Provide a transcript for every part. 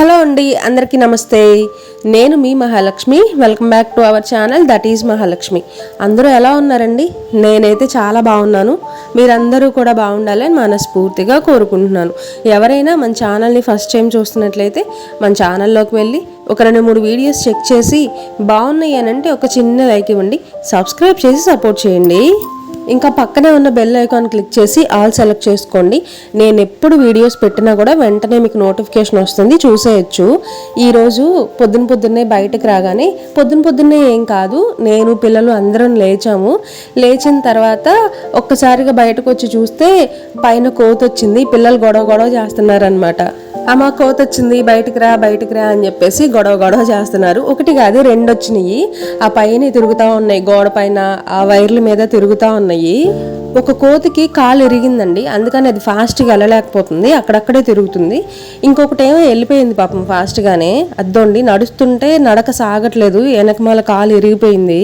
Hello అండి, అందరికీ నమస్తే. నేను మీ Mahalakshmi. Welcome back to our channel that is Mahalakshmi. అందరూ ఎలా ఉన్నారండి? నేనైతే చాలా బాగున్నాను. మీరందరూ కూడా బాగుండాలని మనస్ఫూర్తిగా కోరుకుంటున్నాను. ఎవరైనా మన ఛానల్ని ఫస్ట్ టైం చూస్తున్నట్లయితే మన ఛానల్లోకి వెళ్ళి ఒక 2-3 వీడియోస్ చెక్ చేసి బాగున్నాయి అని అంటే ఒక చిన్న లైక్ ఇవ్వండి, సబ్స్క్రైబ్ చేసి సపోర్ట్ చేయండి. ఇంకా పక్కనే ఉన్న బెల్ ఐకాన్ క్లిక్ చేసి ఆల్ సెలెక్ట్ చేసుకోండి. నేను ఎప్పుడు వీడియోస్ పెట్టినా కూడా వెంటనే మీకు నోటిఫికేషన్ వస్తుంది, చూసేయచ్చు. ఈరోజు పొద్దున్నే బయటకు రాగానే పొద్దున్నే ఏం కాదు, నేను పిల్లలు అందరం లేచాము. లేచిన తర్వాత ఒక్కసారిగా బయటకు వచ్చి చూస్తే పైన కోతి వచ్చింది. పిల్లలు గొడవ చేస్తున్నారనమాట. అమ్మ కోత వచ్చింది, బయటకు రా అని చెప్పేసి గొడవ చేస్తున్నారు. ఒకటి కాదు 2 వచ్చినాయి. ఆ పైన తిరుగుతూ ఉన్నాయి, గోడ పైన ఆ వైర్ల మీద తిరుగుతూ ఉన్నాయి. ఒక కోతికి కాలు ఇరిగిందండి, అందుకని అది ఫాస్ట్గా వెళ్ళలేకపోతుంది, అక్కడక్కడే తిరుగుతుంది. ఇంకొకటి ఏమో వెళ్ళిపోయింది పాపం ఫాస్ట్గానే. అద్దోండి నడుస్తుంటే నడక సాగట్లేదు, వెనకమాల కాలు ఇరిగిపోయింది.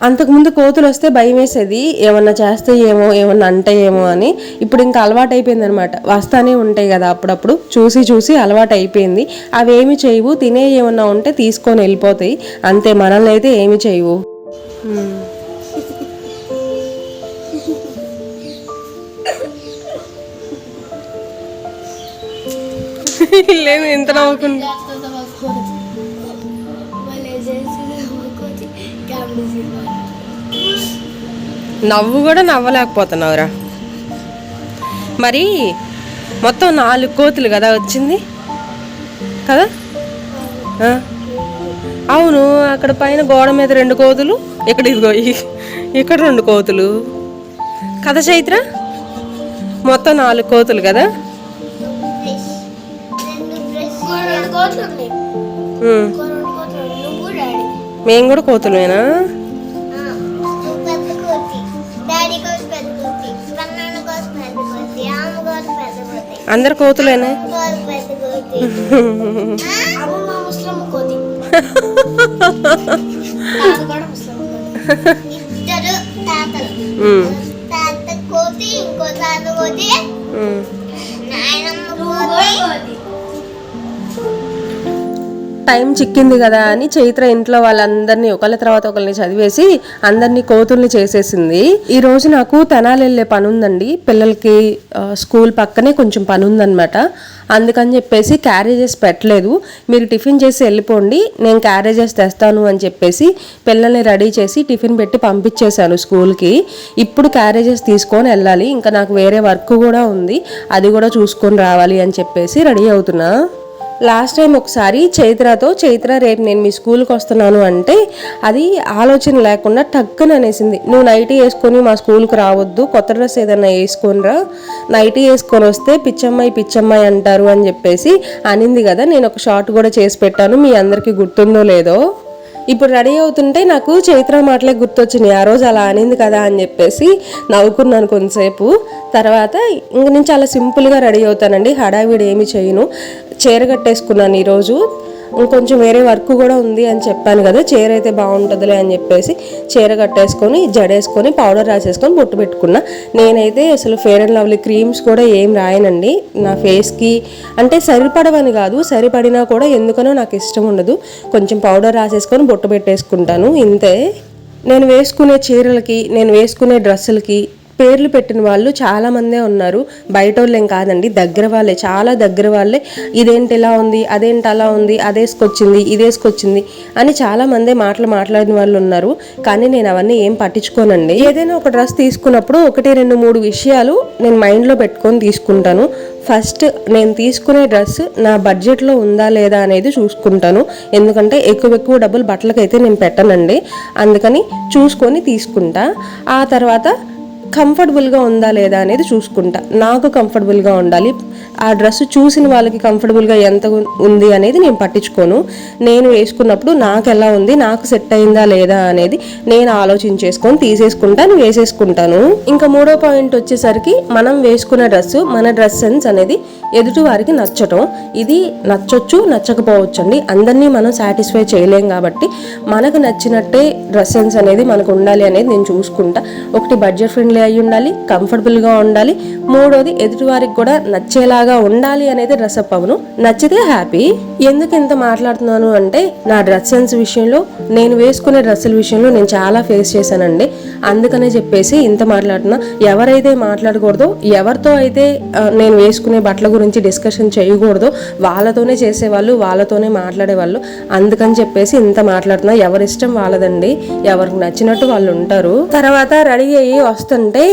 అంతకుముందు కోతులు వస్తే భయం వేసేది, ఏమన్నా చేస్తే ఏమో, ఏమన్నా అంటే ఏమో అని. ఇప్పుడు ఇంకా అలవాటు అయిపోయింది అనమాట. వస్తానే ఉంటాయి కదా అప్పుడప్పుడు, చూసి అలవాటు అయిపోయింది. అవేమి చేయవు, తినే ఏమన్నా ఉంటే తీసుకొని వెళ్ళిపోతాయి అంతే, మనల్ని అయితే ఏమి చేయవు. లేదు ఎంత నవ్వుకుంటా. నవ్వు కూడా నవ్వలేకపోతున్నావురా. మరి మొత్తం 4 కోతులు కదా వచ్చింది కదా? అవును, అక్కడ పైన గోడ మీద 2 కోతులు, ఇక్కడ ఇదిగో ఇక్కడ 2 కోతులు కదా చైత్ర? మొత్తం 4 కోతులు కదా? మేము కూడా కోతులేనా? అందరు కోతులేనా? టైం చిక్కింది కదా అని చైత్ర ఇంట్లో వాళ్ళందరినీ ఒకళ్ళ తర్వాత ఒకరిని చదివేసి అందరినీ కోతుల్ని చేసేసింది. ఈ రోజు నాకు తెనాలి వెళ్ళే పని ఉందండి. పిల్లలకి స్కూల్ పక్కనే కొంచెం పని ఉందన్నమాట. అందుకని చెప్పేసి క్యారేజెస్ పెట్టలేదు. మీరు టిఫిన్ చేసి వెళ్ళిపోండి, నేను క్యారేజెస్ తెస్తాను అని చెప్పేసి పిల్లల్ని రెడీ చేసి టిఫిన్ పెట్టి పంపించేశాను స్కూల్కి. ఇప్పుడు క్యారేజెస్ తీసుకొని వెళ్ళాలి. ఇంకా నాకు వేరే వర్క్ కూడా ఉంది, అది కూడా చూసుకొని రావాలి అని చెప్పేసి రెడీ అవుతున్నా. లాస్ట్ టైం ఒకసారి చైత్ర రేపు నేను మీ స్కూల్కి వస్తున్నాను అంటే అది ఆలోచన లేకుండా టక్కున అనేసింది, నువ్వు నైటీ వేసుకొని మా స్కూల్కి రావద్దు, కొత్త డ్రెస్ ఏదన్నా వేసుకొనిరా, నైటీ వేసుకొని వస్తే పిచ్చమ్మాయి అంటారు అని చెప్పేసి అనింది కదా. నేను ఒక షార్ట్ కూడా చేసి పెట్టాను, మీ అందరికీ గుర్తుందో లేదో. ఇప్పుడు రెడీ అవుతుంటే నాకు చైత్ర మాటలే గుర్తొచ్చినాయి. ఆ రోజు అలా అనింది కదా అని చెప్పేసి నవ్వుకున్నాను కొంతసేపు. తర్వాత ఇంక నేను చాలా సింపుల్గా రెడీ అవుతానండి, హడావిడి ఏమి చేయను. చీర కట్టేసుకున్నాను ఈరోజు. ఇంకొంచెం వేరే వర్క్ కూడా ఉంది అని చెప్పాను కదా, చీర అయితే బాగుంటుందిలే అని చెప్పేసి చీర కట్టేసుకొని జడేసుకొని పౌడర్ రాసేసుకొని బొట్టు పెట్టుకున్నా. నేనైతే అసలు ఫెయిర్ అండ్ లవ్లీ క్రీమ్స్ కూడా ఏం రాయనండి నా ఫేస్కి. అంటే సరిపడవని కాదు, సరిపడినా కూడా ఎందుకనో నాకు ఇష్టం ఉండదు. కొంచెం పౌడర్ రాసేసుకొని బొట్టు పెట్టేసుకుంటాను, ఇంతే. నేను వేసుకునే చీరలకి, నేను వేసుకునే డ్రెస్సులకి పేర్లు పెట్టిన వాళ్ళు చాలామందే ఉన్నారు. బయట వాళ్ళేం కాదండి, దగ్గర వాళ్ళే, చాలా దగ్గర వాళ్ళే. ఇదేంటి ఇలా ఉంది, అదేంటి అలా ఉంది, అదేసుకొచ్చింది ఇదేసుకొచ్చింది అని చాలామందే మాట్లాడిన వాళ్ళు ఉన్నారు. కానీ నేను అవన్నీ ఏం పట్టించుకోనండి. ఏదైనా ఒక డ్రెస్ తీసుకున్నప్పుడు 1-2-3 విషయాలు నేను మైండ్లో పెట్టుకొని తీసుకుంటాను. ఫస్ట్, నేను తీసుకునే డ్రెస్ నా బడ్జెట్లో ఉందా లేదా అనేది చూసుకుంటాను. ఎందుకంటే ఎక్కువ డబ్బులు బట్టలకైతే నేను పెట్టనండి, అందుకని చూసుకొని తీసుకుంటా. ఆ తర్వాత కంఫర్టబుల్గా ఉందా లేదా అనేది చూసుకుంటా. నాకు కంఫర్టబుల్గా ఉండాలి, ఆ డ్రెస్ చూసిన వాళ్ళకి కంఫర్టబుల్గా ఎంత ఉంది అనేది నేను పట్టించుకోను. నేను వేసుకున్నప్పుడు నాకు ఎలా ఉంది, నాకు సెట్ అయిందా లేదా అనేది నేను ఆలోచించేసుకొని తీసేసుకుంటాను, వేసేసుకుంటాను. ఇంకా 3వ పాయింట్ వచ్చేసరికి మనం వేసుకున్న డ్రెస్, మన డ్రెస్ సెన్స్ అనేది ఎదుటి వారికి నచ్చటం. ఇది నచ్చొచ్చు, నచ్చకపోవచ్చు అండి, అందరినీ మనం సాటిస్ఫై చేయలేం కాబట్టి మనకు నచ్చినట్టే డ్రెస్ సెన్స్ అనేది మనకు ఉండాలి అనేది నేను చూసుకుంటా. ఒకటి బడ్జెట్ ఫ్రెండ్లీ అయి ఉండాలి, కంఫర్టబుల్గా ఉండాలి, మూడోది ఎదుటివారికి కూడా నచ్చేలాగా ఉండాలి అనేది డ్రెస్అప్ అవును. నచ్చితే హ్యాపీ. ఎందుకు ఇంత మాట్లాడుతున్నాను అంటే నా డ్రెస్ సెన్స్ విషయంలో, నేను వేసుకునే డ్రెస్సుల విషయంలో నేను చాలా ఫేస్ చేశానండి. అందుకనే చెప్పేసి ఇంత మాట్లాడుతున్నా. ఎవరైతే మాట్లాడకూడదో, ఎవరితో అయితే నేను వేసుకునే బట్టల గురించి డిస్కషన్ చేయకూడదో వాళ్ళతోనే చేసేవాళ్ళు, వాళ్ళతోనే మాట్లాడేవాళ్ళు. అందుకని చెప్పేసి ఇంత మాట్లాడుతున్నా. ఎవరిష్టం వాళ్ళదండి, ఎవరికి నచ్చినట్టు వాళ్ళు ఉంటారు. తర్వాత రెడీ అయ్యి వస్తుంటే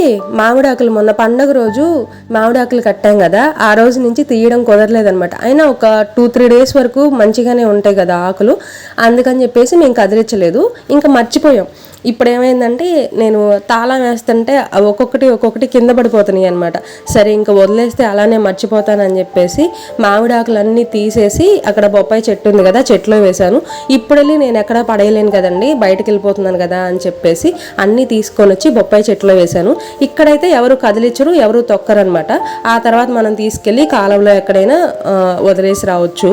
మామిడాకులు, మొన్న పండగ రోజు మామిడాకులు కట్టాం కదా, ఆ రోజు నుంచి తీయడం కుదరలేదనమాట. అయినా ఒక 2-3 days వరకు మంచిగానే ఉంటాయి కదా ఆకులు, అందుకని చెప్పేసి మేము కదిలించలేదు, ఇంకా మర్చిపోయాం. ఇప్పుడు ఏమైందంటే నేను తాళం వేస్తుంటే ఒక్కొక్కటి కింద పడిపోతున్నాయి అనమాట. సరే ఇంకా వదిలేస్తే అలానే మర్చిపోతానని చెప్పేసి మామిడాకులన్నీ తీసేసి అక్కడ బొప్పాయి చెట్టు ఉంది కదా, చెట్లో వేశాను. ఇప్పుడు వెళ్ళి నేను ఎక్కడా పడేయలేను కదండి, బయటకు వెళ్ళిపోతున్నాను కదా అని చెప్పేసి అన్నీ తీసుకొని వచ్చి బొప్పాయి చెట్లో వేశాను. ఇక్కడైతే ఎవరు కదిలించరు, ఎవరు తొక్కరనమాట. ఆ తర్వాత మనం తీసుకెళ్ళి కాలంలో ఎక్కడైనా వదిలేసి రావచ్చు.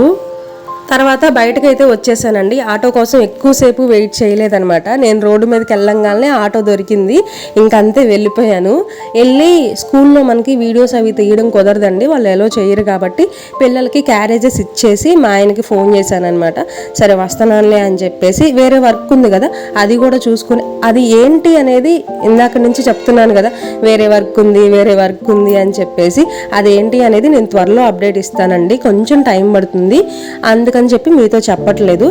తర్వాత బయటకైతే వచ్చేసానండి. ఆటో కోసం ఎక్కువసేపు వెయిట్ చేయలేదనమాట. నేను రోడ్డు మీదకి వెళ్ళంగానే ఆటో దొరికింది, ఇంకంతే వెళ్ళిపోయాను. వెళ్ళి స్కూల్లో మనకి వీడియోస్ అవి తీయడం కుదరదండి, వాళ్ళు ఎలా చేయరు కాబట్టి పిల్లలకి క్యారేజెస్ ఇచ్చేసి మా ఆయనకి ఫోన్ చేశానమాట. సరే వస్తున్నానులే అని చెప్పేసి, వేరే వర్క్ ఉంది కదా అది కూడా చూసుకుని, అది ఏంటి అనేది ఇందాక నుంచి చెప్తున్నాను కదా, వేరే వర్క్ ఉంది అని చెప్పేసి, అదేంటి అనేది నేను త్వరలో అప్డేట్ ఇస్తానండి. కొంచెం టైం పడుతుంది, అందుకని చెప్పి మీతో చెప్పట్లేదు.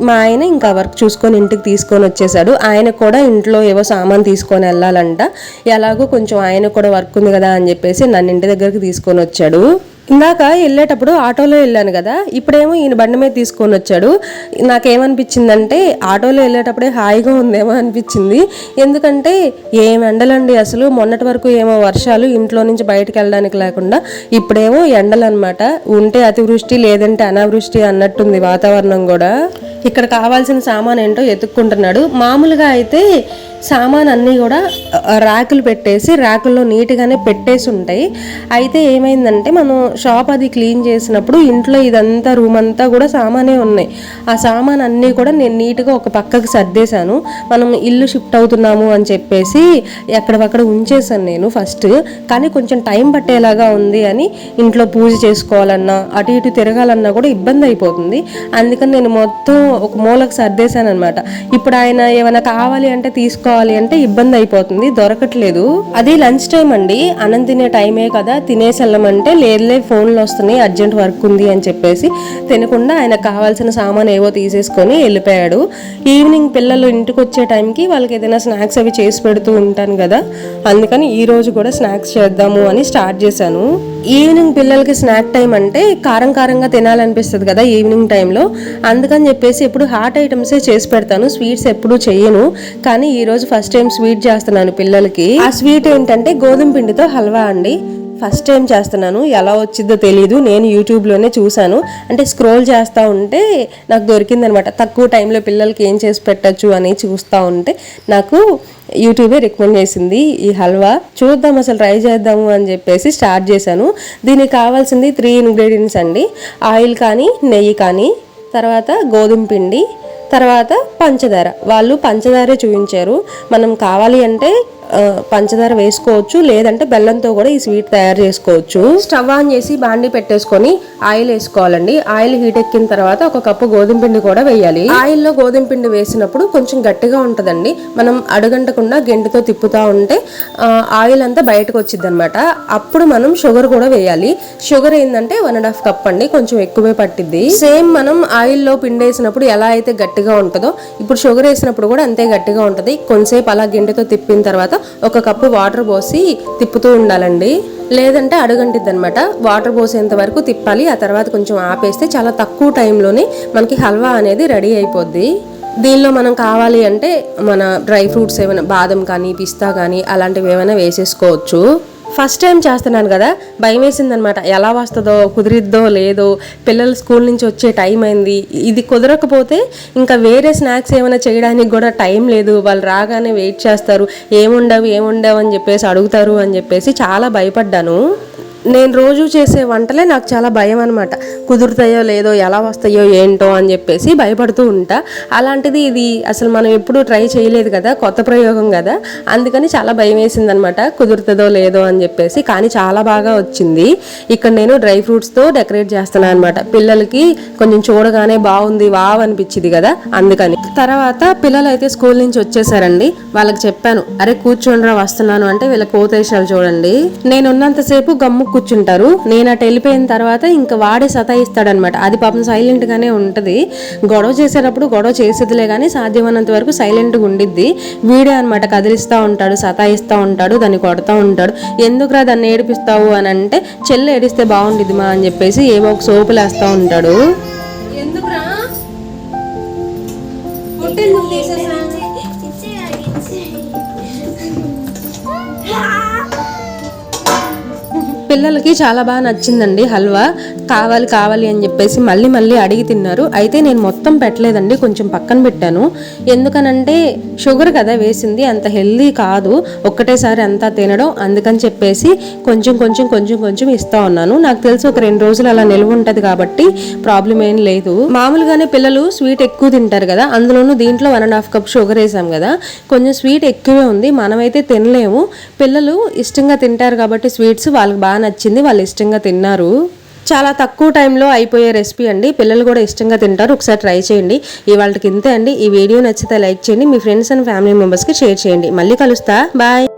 మా ఆయన ఇంకా వర్క్ చూసుకొని ఇంటికి తీసుకొని వచ్చేసాడు. ఆయన కూడా ఇంట్లో ఏవో సామాన్ తీసుకొని వెళ్ళాలంట. ఎలాగో కొంచెం ఆయన కూడా వర్క్ ఉంది కదా అని చెప్పేసి నన్ను ఇంటి దగ్గరికి తీసుకొని వచ్చాడు. ఇందాక వెళ్ళేటప్పుడు ఆటోలో వెళ్ళాను కదా, ఇప్పుడేమో ఈయన బండి మీద తీసుకొని వచ్చాడు. నాకేమనిపించిందంటే ఆటోలో వెళ్ళేటప్పుడే హాయిగా ఉందేమో అనిపించింది. ఎందుకంటే ఏం ఎండలండి అసలు. మొన్నటి వరకు ఏమో వర్షాలు, ఇంట్లో నుంచి బయటకు వెళ్ళడానికి లేకుండా, ఇప్పుడేమో ఎండలు అనమాట. ఉంటే అతివృష్టి లేదంటే అనావృష్టి అన్నట్టుంది వాతావరణం కూడా. ఇక్కడ కావాల్సిన సామాన్ ఏంటో ఎత్తుక్కుంటున్నాడు. మామూలుగా అయితే సామాన్ అన్నీ కూడా ర్యాకులు పెట్టేసి ర్యాకుల్లో నీట్గానే పెట్టేసి ఉంటాయి. అయితే ఏమైందంటే మనం షాప్ అది క్లీన్ చేసినప్పుడు ఇంట్లో ఇదంతా రూమ్ అంతా కూడా సామానే ఉన్నాయి. ఆ సామాన్ అన్నీ కూడా నేను నీట్గా ఒక పక్కకి సర్దేశాను. మనం ఇల్లు షిఫ్ట్ అవుతున్నాము అని చెప్పేసి ఎక్కడక్కడ ఉంచేసాను నేను ఫస్ట్. కానీ కొంచెం టైం పట్టేలాగా ఉంది అని, ఇంట్లో పూజ చేసుకోవాలన్నా అటు ఇటు తిరగాలన్నా కూడా ఇబ్బంది అయిపోతుంది. అందుకని నేను మొత్తం ఒక మూలకు సర్దేశాను అనమాట. ఇప్పుడు ఆయన ఏమైనా కావాలి అంటే తీసుకోవాలి అంటే ఇబ్బంది అయిపోతుంది, దొరకట్లేదు. అది లంచ్ టైం అండి, అన్నం తినే టైమే కదా, తినేసి వెళ్ళమంటే లేదులే ఫోన్లు వస్తున్నాయి అర్జెంట్ వర్క్ ఉంది అని చెప్పేసి తినకుండా ఆయన కావాల్సిన సామాన్ ఏవో తీసేసుకొని వెళ్ళిపోయాడు. ఈవినింగ్ పిల్లలు ఇంటికి వచ్చే టైంకి వాళ్ళకి ఏదైనా స్నాక్స్ అవి చేసి పెడుతూ ఉంటాను కదా, అందుకని ఈ రోజు కూడా స్నాక్స్ చేద్దాము అని స్టార్ట్ చేశాను. ఈవినింగ్ పిల్లలకి స్నాక్ టైం అంటే కారంగా తినాలనిపిస్తుంది కదా ఈవినింగ్ టైంలో, అందుకని చెప్పేసి ఎప్పుడు హాట్ ఐటమ్సే చేసి పెడతాను, స్వీట్స్ ఎప్పుడు చెయ్యను. కానీ ఈ రోజు ఫస్ట్ టైం స్వీట్ చేస్తున్నాను పిల్లలకి. ఆ స్వీట్ ఏంటంటే గోధుమ పిండితో హల్వా అండి. ఫస్ట్ టైం చేస్తున్నాను, ఎలా వచ్చిందో తెలీదు. నేను యూట్యూబ్లోనే చూశాను, అంటే స్క్రోల్ చేస్తూ ఉంటే నాకు దొరికిందనమాట. తక్కువ టైంలో పిల్లలకి ఏం చేసి పెట్టచ్చు అని చూస్తూ ఉంటే నాకు యూట్యూబే రికమెండ్ చేసింది ఈ హల్వా. చూద్దాం అసలు ట్రై చేద్దాము అని చెప్పేసి స్టార్ట్ చేశాను. దీనికి కావాల్సింది 3 ingredients అండి. ఆయిల్ కానీ, నెయ్యి కానీ, తర్వాత గోధుమ పిండి, తర్వాత పంచదార. వాళ్ళు పంచదారే చూపించారు. మనం కావాలి అంటే పంచదార వేసుకోవచ్చు, లేదంటే బెల్లంతో కూడా ఈ స్వీట్ తయారు చేసుకోవచ్చు. స్టవ్ ఆన్ చేసి బాండి పెట్టేసుకొని ఆయిల్ వేసుకోవాలండి. ఆయిల్ హీట్ ఎక్కిన తర్వాత 1 కప్పు గోధుమ పిండి కూడా వేయాలి. ఆయిల్లో గోధుమ పిండి వేసినప్పుడు కొంచెం గట్టిగా ఉంటుందండి. మనం అడుగంటకుండా గెంటితో తిప్పుతా ఉంటే ఆయిల్ అంతా బయటకు వచ్చింది అనమాట. అప్పుడు మనం షుగర్ కూడా వేయాలి. షుగర్ ఏంటంటే 1.5 కప్ అండి, కొంచెం ఎక్కువే పట్టిద్ది. సేమ్ మనం ఆయిల్లో పిండి వేసినప్పుడు ఎలా అయితే గట్టిగా ఉంటుందో ఇప్పుడు షుగర్ వేసినప్పుడు కూడా అంతే గట్టిగా ఉంటుంది. కొంతసేపు అలా గెంటితో తిప్పిన తర్వాత 1 కప్పు వాటర్ పోసి తిప్పుతూ ఉండాలండి, లేదంటే అడుగంటిద్ది అనమాట. వాటర్ పోసేంత వరకు తిప్పాలి. ఆ తర్వాత కొంచెం ఆపేస్తే చాలా తక్కువ టైంలోనే మనకి హల్వా అనేది రెడీ అయిపోద్ది. దీనిలో మనం కావాలి అంటే మన డ్రై ఫ్రూట్స్ ఏమైనా బాదం కానీ, పిస్తా కానీ అలాంటివి ఏమైనా వేసేసుకోవచ్చు. ఫస్ట్ టైం చేస్తున్నాను కదా, భయం వేసిందనమాట. ఎలా వస్తుందో, కుదిరిద్దో లేదో, పిల్లలు స్కూల్ నుంచి వచ్చే టైం అయింది. ఇది కుదరకపోతే ఇంకా వేరే స్నాక్స్ ఏమైనా చేయడానికి కూడా టైం లేదు. వాళ్ళు రాగానే వెయిట్ చేస్తారు, ఏముండవు అని చెప్పేసి అడుగుతారు అని చెప్పేసి చాలా భయపడ్డాను. నేను రోజు చేసే వంటలే నాకు చాలా భయం అనమాట. కుదురుతాయో లేదో, ఎలా వస్తాయో ఏంటో అని చెప్పేసి భయపడుతూ ఉంటా. అలాంటిది ఇది అసలు మనం ఎప్పుడూ ట్రై చేయలేదు కదా, కొత్త ప్రయోగం కదా, అందుకని చాలా భయం వేసింది అనమాట, కుదురుతుందో లేదో అని చెప్పేసి. కానీ చాలా బాగా వచ్చింది. ఇక్కడ నేను డ్రై ఫ్రూట్స్తో డెకరేట్ చేస్తున్నాను అనమాట. పిల్లలకి కొంచెం చూడగానే బాగుంది, వావ్ అనిపించింది కదా, అందుకని. తర్వాత పిల్లలు అయితే స్కూల్ నుంచి వచ్చేసారండి. వాళ్ళకి చెప్పాను, అరే కూర్చోండిరా వస్తున్నాను అంటే వీళ్ళ కోతేశాలు చూడండి. నేను ఉన్నంతసేపు గమ్ము కూర్చుంటారు. నేను అటు వెళ్ళిపోయిన తర్వాత ఇంకా వాడే సతాయిస్తాడనమాట. అది పాపం సైలెంట్ గానే ఉంటది. గొడవ చేసేటప్పుడు గొడవ చేసేదిలే కానీ సాధ్యమైనంత వరకు సైలెంట్గా ఉండిద్ది. వీడే అనమాట కదిలిస్తూ ఉంటాడు, సతాయిస్తూ ఉంటాడు, దాన్ని కొడతా ఉంటాడు. ఎందుకురా దాన్ని ఏడిపిస్తావు అని అంటే, చెల్లి ఏడిస్తే బాగుండిద్ది మా అని చెప్పేసి ఏమో ఒక సోపులు వేస్తూ ఉంటాడు. ఎందుకురా పిల్లలకి చాలా బాగా నచ్చిందండి హల్వా. కావాలి కావాలి అని చెప్పేసి మళ్ళీ మళ్ళీ అడిగి తిన్నారు. అయితే నేను మొత్తం పెట్టలేదండి, కొంచెం పక్కన పెట్టాను. ఎందుకనంటే షుగర్ కదా వేసింది, అంత హెల్దీ కాదు ఒక్కటేసారి అంతా తినడం. అందుకని చెప్పేసి కొంచెం కొంచెం కొంచెం కొంచెం ఇస్తా ఉన్నాను. నాకు తెలిసి ఒక 2 రోజులు అలా నిల్వ ఉంటుంది కాబట్టి ప్రాబ్లం ఏం లేదు. మామూలుగానే పిల్లలు స్వీట్ ఎక్కువ తింటారు కదా, అందులోనూ దీంట్లో 1.5 కప్ షుగర్ వేసాం కదా, కొంచెం స్వీట్ ఎక్కువే ఉంది. మనమైతే తినలేము, పిల్లలు ఇష్టంగా తింటారు కాబట్టి స్వీట్స్ వాళ్ళకి బాగా నచ్చింది, వాళ్ళు ఇష్టంగా తిన్నారు. చాలా తక్కువ టైంలో అయిపోయే రెసిపీ అండి, పిల్లలు కూడా ఇష్టంగా తింటారు. ఒకసారి ట్రై చేయండి. ఇవాళకి ఇంతే అండి. ఈ వీడియో నచ్చితే లైక్ చేయండి, మీ ఫ్రెండ్స్ అండ్ ఫ్యామిలీ మెంబర్స్కి షేర్ చేయండి. మళ్ళీ కలుస్తా, బాయ్.